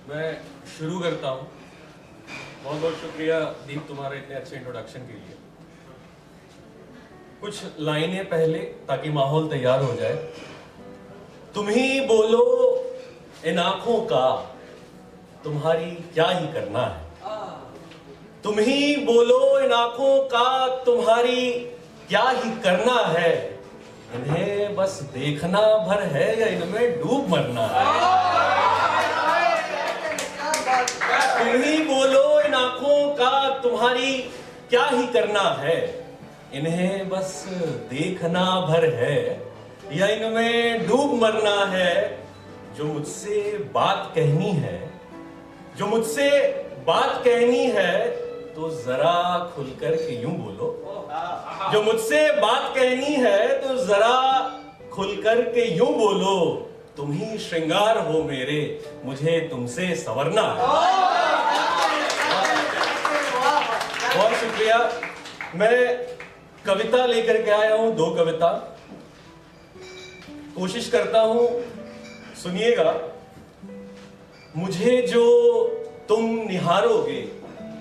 मैं शुरू करता हूँ। बहुत बहुत शुक्रिया दीप तुम्हारे इतने अच्छे इंट्रोडक्शन के लिए। कुछ लाइनें पहले ताकि माहौल तैयार हो जाए। तुम ही बोलो इन आंखों का तुम्हारी क्या ही करना है। तुम ही बोलो इन आंखों का तुम्हारी क्या ही करना है। इन्हें बस देखना भर है या इनमें डूब मरना है। तुम ही बोलो इन आंखों का तुम्हारी क्या ही करना है। इन्हें बस देखना भर है या इनमें डूब मरना है। जो मुझसे बात कहनी है, जो मुझसे बात कहनी है तो जरा खुलकर के यूं बोलो। जो मुझसे बात कहनी है तो जरा खुलकर के यूं बोलो। तुम ही श्रृंगार हो मेरे, मुझे तुमसे संवरना है। बहुत शुक्रिया। मैं कविता लेकर के आया हूं, 2 कविता। कोशिश करता हूं, सुनिएगा। मुझे जो तुम निहारोगे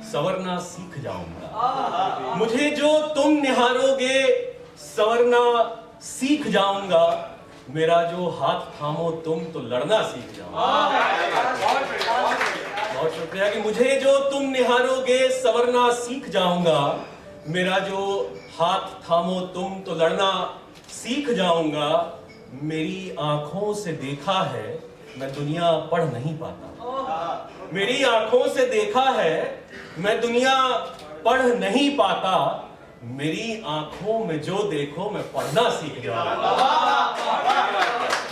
संवरना सीख जाऊंगा। मुझे जो तुम निहारोगे संवरना सीख जाऊंगा। मेरा जो हाथ थामो तुम तो लड़ना सीख जाऊंगा। बहुत शुक्रिया कि मुझे जो तुम निहारोगे संवरना सीख जाऊंगा। मेरा जो हाथ थामो तुम तो लड़ना सीख जाऊंगा। मेरी आंखों से देखा है मैं दुनिया पढ़ नहीं पाता। मेरी आंखों से देखा है मैं दुनिया पढ़ नहीं पाता। मेरी आंखों में जो देखो मैं पढ़ना सीख जाऊंगा।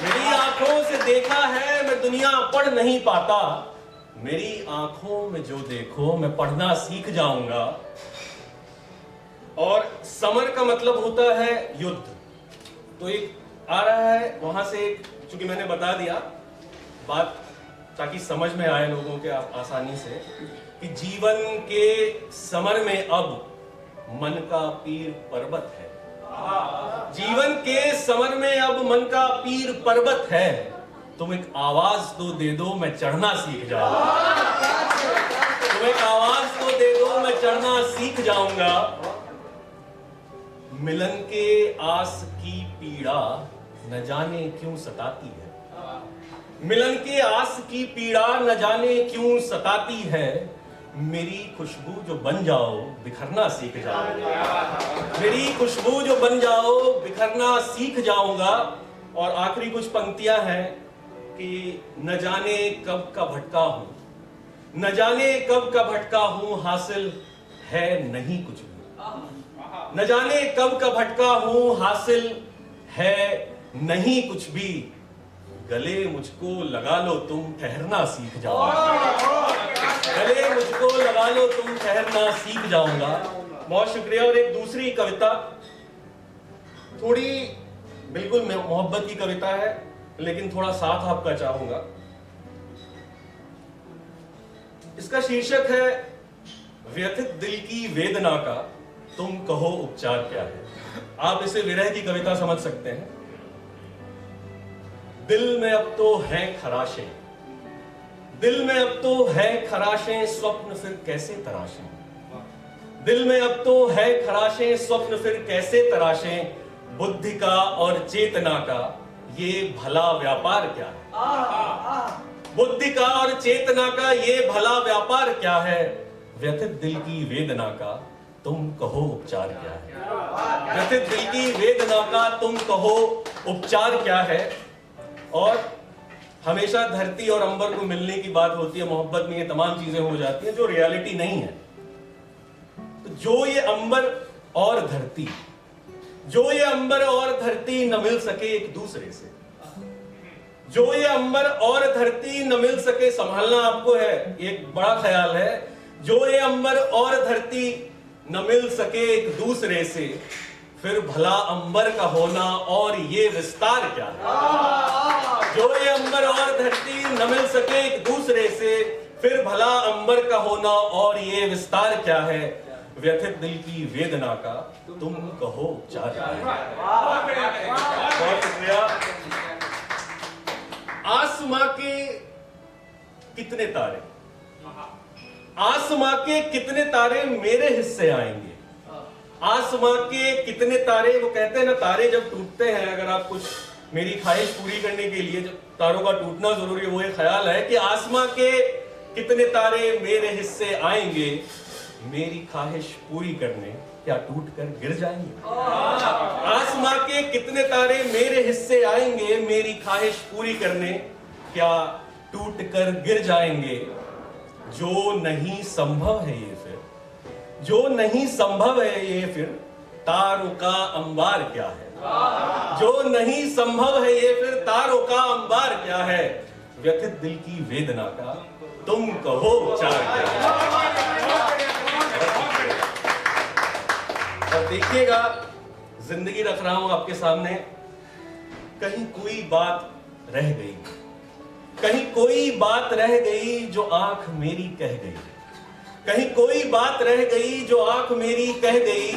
मेरी आंखों से देखा है मैं दुनिया पढ़ नहीं पाता। मेरी आंखों में जो देखो मैं पढ़ना सीख जाऊंगा। और समर का मतलब होता है युद्ध। तो एक आ रहा है वहां से, चूंकि मैंने बता दिया बात ताकि समझ में आए लोगों के आसानी से, कि जीवन के समर में अब मन का पीर पर्वत है। जीवन के समर में अब मन का पीर पर्वत है। तुम एक आवाज तो दे दो मैं चढ़ना सीख जाऊंगा। तुम एक आवाज तो दे दो मैं चढ़ना सीख जाऊंगा। मिलन के आस की पीड़ा न जाने क्यों सताती है। मिलन के आस की पीड़ा न जाने क्यों सताती है। मेरी खुशबू जो बन जाओ बिखरना सीख जाऊंगा। मेरी खुशबू जो बन जाओ बिखरना सीख जाऊंगा। और आखिरी कुछ पंक्तियां हैं कि न जाने कब का भटका हूं, न जाने कब का भटका हूं, हासिल है नहीं कुछ भी। न जाने कब का भटका हूं, हासिल है नहीं कुछ भी। गले मुझको लगा लो तुम ठहरना सीख जाओगे। गले मुझको लगा लो तुम ठहरना सीख जाऊंगा। बहुत शुक्रिया। और एक दूसरी कविता, थोड़ी बिल्कुल मोहब्बत की कविता है, लेकिन थोड़ा साथ आपका चाहूंगा। इसका शीर्षक है व्यथित दिल की वेदना का तुम कहो उपचार क्या है। आप इसे विरह की कविता समझ सकते हैं। दिल में अब तो है खराशें, दिल में अब तो है खराशें, स्वप्न फिर कैसे तराशें। दिल में अब तो है खराशें, स्वप्न फिर कैसे तराशें। बुद्धि का और चेतना का ये भला व्यापार क्या है। बुद्धि का और चेतना का ये भला व्यापार क्या है। व्यथित दिल की वेदना का तुम कहो उपचार क्या है। व्यथित दिल की वेदना का तुम कहो उपचार क्या है। और हमेशा धरती और अंबर को मिलने की बात होती है। मोहब्बत में ये तमाम चीजें हो जाती हैं जो रियलिटी नहीं है। तो जो ये अंबर और धरती, जो ये अंबर और धरती न मिल सके एक दूसरे से, जो ये अंबर और धरती न मिल सके, संभालना आपको है, एक बड़ा ख्याल है। जो ये अंबर और धरती न मिल सके एक दूसरे से, फिर भला अंबर का होना और ये विस्तार क्या है। जो ये अंबर और धरती न मिल सके एक दूसरे से, फिर भला अंबर का होना और ये विस्तार क्या है। व्यथित दिल की वेदना का तुम कहो उपचार क्या है। बहुत शुक्रिया। आसमां के कितने तारे, आसमां के कितने तारे मेरे हिस्से आएंगे। आसमां के कितने तारे, वो कहते हैं ना तारे जब टूटते हैं, अगर आप कुछ मेरी ख्वाहिश पूरी करने के लिए जब तारों का टूटना जरूरी है, वो एक ख्याल है कि आसमां के कितने तारे मेरे हिस्से आएंगे, मेरी ख्वाहिश पूरी करने, क्या टूट कर गिर जाएंगे। आसमां के कितने तारे मेरे हिस्से आएंगे, मेरी ख्वाहिश पूरी करने, क्या टूट कर गिर जाएंगे। जो नहीं संभव है ये फिर, जो नहीं संभव है ये फिर, तारों का अंबार क्या है। जो नहीं संभव है ये फिर, तारों का अंबार क्या है। व्यथित दिल की वेदना का तुम कहो उपचार क्या है। और देखिएगा, जिंदगी रख रहा हूं आपके सामने, कहीं कोई बात रह गई, कहीं कोई बात रह गई जो आंख मेरी कह गई, कहीं कोई बात रह गई जो आंख मेरी कह गई।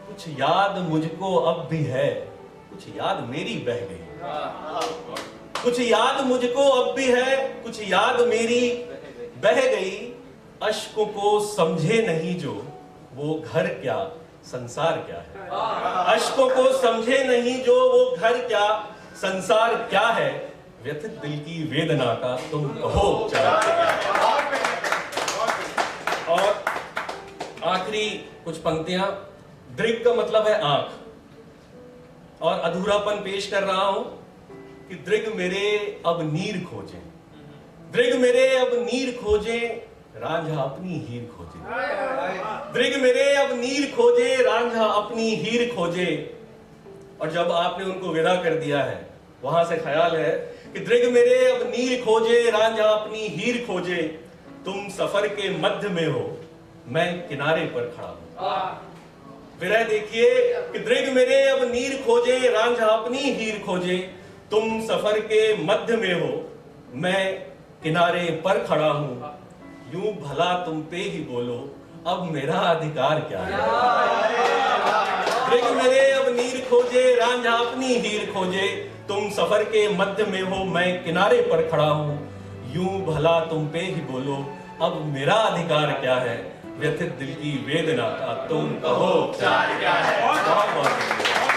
कुछ याद मुझको अब भी है, कुछ याद मेरी बह गई, कुछ याद मुझको अब भी है, कुछ याद मेरी बह गई। अश्कों को समझे नहीं जो, वो घर क्या संसार क्या है। अश्कों को समझे नहीं जो, वो घर क्या संसार क्या है। व्यथित दिल की वेदना का तुम कहो उपचार क्या है। और आखिरी कुछ पंक्तियां, दृग का मतलब है आंख, और अधूरापन पेश कर रहा हूं कि दृग मेरे अब नीर खोजे, दृग मेरे अब नीर खोजे, रांझा अपनी हीर खोजे। दृग मेरे अब नीर खोजे, रांझा अपनी हीर खोजे। और जब आपने उनको विदा कर दिया है, वहां से ख्याल है कि दृग मेरे अब नीर खोजे, रांझा अपनी हीर खोजे। तुम सफर के मध्य में हो, मैं किनारे पर खड़ा हूं। विरह देखिए कि दृग मेरे अब नीर खोजे, रांझा अपनी हीर खोजे। तुम सफर के मध्य में हो, मैं किनारे पर खड़ा हूं। यूं भला तुम पे ही बोलो, अब मेरा अधिकार क्या है। दृग मेरे अब नीर खोजे, रांझा अपनी हीर खोजे। तुम सफर के मध्य में हो, मैं किनारे पर खड़ा हूं। यूं भला तुम पे ही बोलो, अब मेरा अधिकार क्या है। व्यथित दिल की वेदना का तुम कहो उपचार क्या है। बहुत बहुत